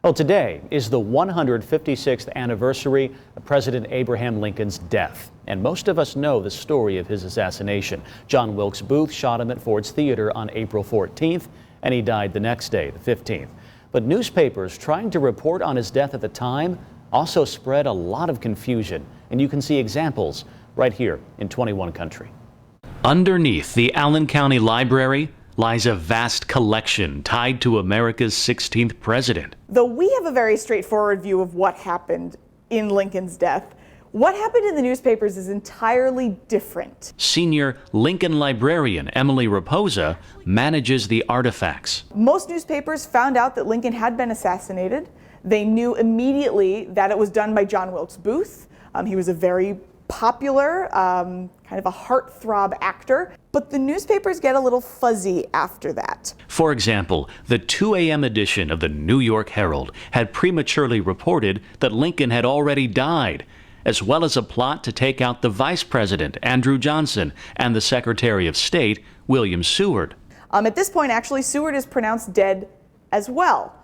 Well, today is the 156th anniversary of President Abraham Lincoln's death. And most of us know the story of his assassination. John Wilkes Booth shot him at Ford's Theater on April 14th, and he died the next day, the 15th. But newspapers trying to report on his death at the time also spread a lot of confusion. And you can see examples right here in 21 Country. Underneath the Allen County Library lies a vast collection tied to America's 16th president. Though we have a very straightforward view of what happened in Lincoln's death, what happened in the newspapers is entirely different. Senior Lincoln librarian Emily Rapoza manages the artifacts. Most newspapers found out that Lincoln had been assassinated. They knew immediately that it was done by John Wilkes Booth. He was a very popular, kind of a heartthrob actor, but the newspapers get a little fuzzy after that. For example, the 2 a.m. edition of the New York Herald had prematurely reported that Lincoln had already died, as well as a plot to take out the Vice President, Andrew Johnson, and the Secretary of State, William Seward. At this point, actually, Seward is pronounced dead as well.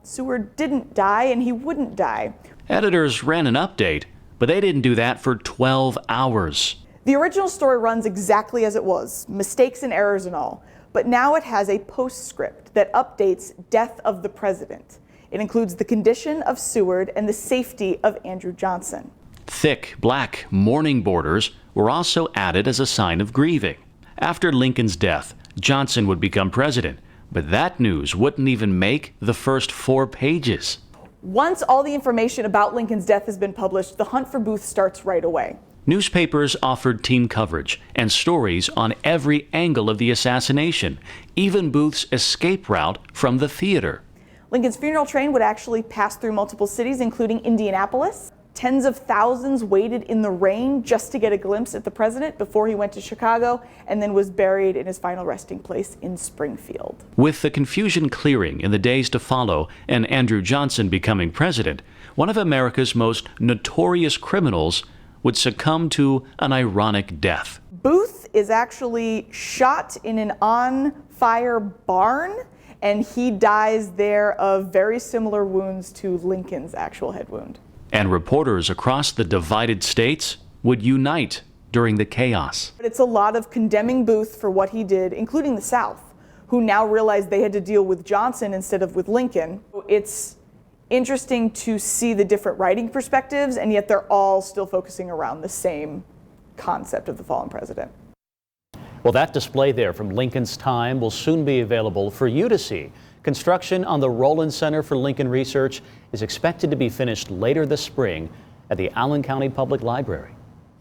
Seward didn't die, and he wouldn't die. Editors ran an update, but they didn't do that for 12 hours. The original story runs exactly as it was, mistakes and errors and all, but now it has a postscript that updates death of the president. It includes the condition of Seward and the safety of Andrew Johnson. Thick black mourning borders were also added as a sign of grieving. After Lincoln's death, Johnson would become president, but that news wouldn't even make the first 4 pages. Once all the information about Lincoln's death has been published, the hunt for Booth starts right away. Newspapers offered team coverage and stories on every angle of the assassination, even Booth's escape route from the theater. Lincoln's funeral train would actually pass through multiple cities, including Indianapolis. Tens of thousands waited in the rain just to get a glimpse at the president before he went to Chicago and then was buried in his final resting place in Springfield. With the confusion clearing in the days to follow and Andrew Johnson becoming president, one of America's most notorious criminals would succumb to an ironic death. Booth is actually shot in an on-fire barn, and he dies there of very similar wounds to Lincoln's actual head wound. And reporters across the divided states would unite during the chaos. But it's a lot of condemning Booth for what he did, including the South, who now realized they had to deal with Johnson instead of with Lincoln. It's interesting to see the different writing perspectives, and yet they're all still focusing around the same concept of the fallen president. Well, that display there from Lincoln's time will soon be available for you to see. Construction on the Rowland Center for Lincoln Research is expected to be finished later this spring at the Allen County Public Library.